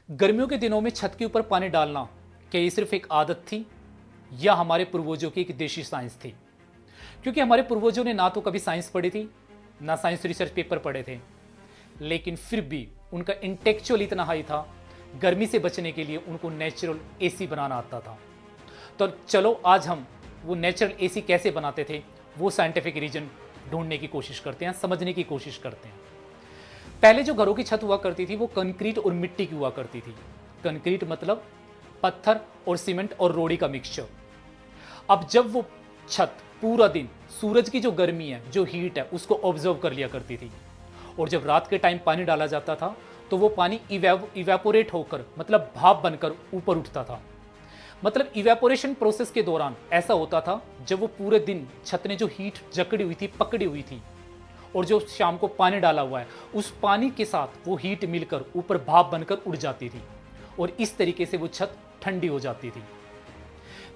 गर्मियों के दिनों में छत के ऊपर पानी डालना क्या ये सिर्फ एक आदत थी या हमारे पूर्वजों की एक देशी साइंस थी? क्योंकि हमारे पूर्वजों ने ना तो कभी साइंस पढ़ी थी, ना साइंस रिसर्च पेपर पढ़े थे, लेकिन फिर भी उनका इंटेलेक्चुअल इतना हाई था, गर्मी से बचने के लिए उनको नेचुरल एसी बनाना आता था। तो चलो आज हम वो नेचुरल एसी कैसे बनाते थे वो साइंटिफिक रीजन ढूंढने की कोशिश करते हैं, समझने की कोशिश करते हैं। पहले जो घरों की छत हुआ करती थी वो कंक्रीट और मिट्टी की हुआ करती थी। कंक्रीट मतलब पत्थर और सीमेंट और रोड़ी का मिक्सचर। अब जब वो छत पूरा दिन सूरज की जो गर्मी है, जो हीट है, उसको ऑब्जर्व कर लिया करती थी, और जब रात के टाइम पानी डाला जाता था तो वो पानी इवेपोरेट होकर मतलब भाप बनकर ऊपर उठता था। मतलब इवेपोरेशन प्रोसेस के दौरान ऐसा होता था, जब वो पूरे दिन छत ने जो हीट जकड़ी हुई थी, पकड़ी हुई थी, और जो शाम को पानी डाला हुआ है, उस पानी के साथ वो हीट मिलकर ऊपर भाप बनकर उड़ जाती थी, और इस तरीके से वो छत ठंडी हो जाती थी।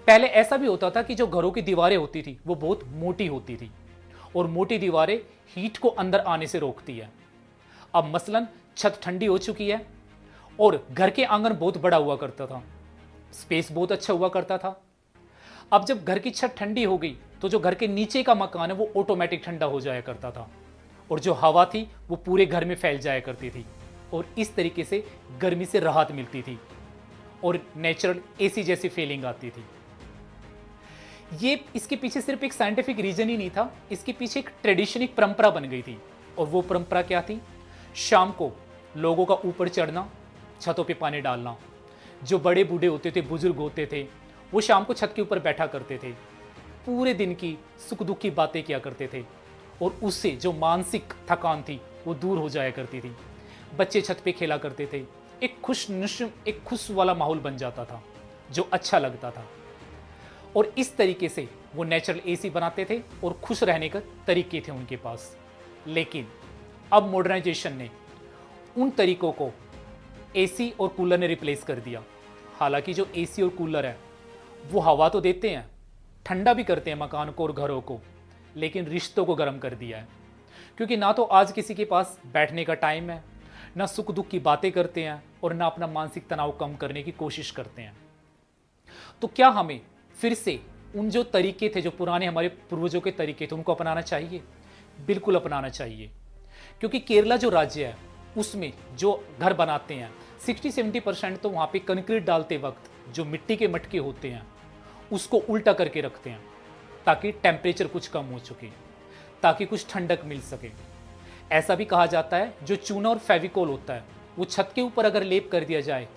पहले ऐसा भी होता था कि जो घरों की दीवारें होती थी वो बहुत मोटी होती थी, और मोटी दीवारें हीट को अंदर आने से रोकती है। अब मसलन छत ठंडी हो चुकी है और घर के आंगन बहुत बड़ा हुआ करता था, स्पेस बहुत अच्छा हुआ करता था। अब जब घर की छत ठंडी हो गई तो जो घर के नीचे का मकान है वो ऑटोमेटिक ठंडा हो जाया करता था, और जो हवा थी वो पूरे घर में फैल जाया करती थी, और इस तरीके से गर्मी से राहत मिलती थी और नेचुरल एसी जैसी फीलिंग आती थी। ये इसके पीछे सिर्फ एक साइंटिफिक रीजन ही नहीं था, इसके पीछे एक ट्रेडिशन, एक परंपरा बन गई थी। और वो परंपरा क्या थी? शाम को लोगों का ऊपर चढ़ना, छतों पे पानी डालना। जो बड़े बूढ़े होते थे, बुजुर्ग होते थे, वो शाम को छत के ऊपर बैठा करते थे, पूरे दिन की सुख दुख की बातें किया करते थे, और उससे जो मानसिक थकान थी वो दूर हो जाया करती थी। बच्चे छत पे खेला करते थे, एक खुश वाला माहौल बन जाता था जो अच्छा लगता था। और इस तरीके से वो नेचुरल एसी बनाते थे और खुश रहने के तरीके थे उनके पास। लेकिन अब मॉडर्नाइजेशन ने उन तरीकों को एसी और कूलर ने रिप्लेस कर दिया। हालांकि जो एसी और कूलर है वो हवा तो देते हैं, ठंडा भी करते हैं मकान को और घरों को, लेकिन रिश्तों को गर्म कर दिया है। क्योंकि ना तो आज किसी के पास बैठने का टाइम है, ना सुख दुख की बातें करते हैं, और ना अपना मानसिक तनाव कम करने की कोशिश करते हैं। तो क्या हमें फिर से उन जो तरीके थे, जो पुराने हमारे पूर्वजों के तरीके थे, उनको अपनाना चाहिए? बिल्कुल अपनाना चाहिए। क्योंकि केरला जो राज्य है उसमें जो घर बनाते हैं 60-70% तो वहाँ पे कंक्रीट डालते वक्त जो मिट्टी के मटके होते हैं उसको उल्टा करके रखते हैं, ताकि टेम्परेचर कुछ कम हो सके, ताकि कुछ ठंडक मिल सके। ऐसा भी कहा जाता है जो चूना और फेविकोल होता है वो छत के ऊपर अगर लेप कर दिया जाए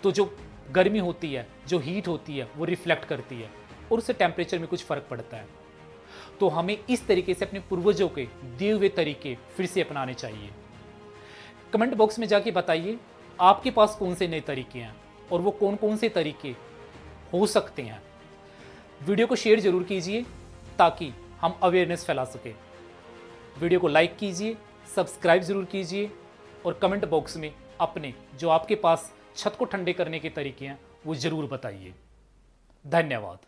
तो जो गर्मी होती है, जो हीट होती है, वो रिफ्लेक्ट करती है और उससे टेम्परेचर में कुछ फर्क पड़ता है। तो हमें इस तरीके से अपने पूर्वजों के दिए हुए तरीके फिर से अपनाने चाहिए। कमेंट बॉक्स में जाके बताइए आपके पास कौन से नए तरीके हैं और वो कौन कौन से तरीके हो सकते हैं। वीडियो को शेयर जरूर कीजिए ताकि हम अवेयरनेस फैला सके। वीडियो को लाइक कीजिए, सब्सक्राइब जरूर कीजिए, और कमेंट बॉक्स में अपने जो आपके पास छत को ठंडे करने के तरीके हैं वो जरूर बताइए। धन्यवाद।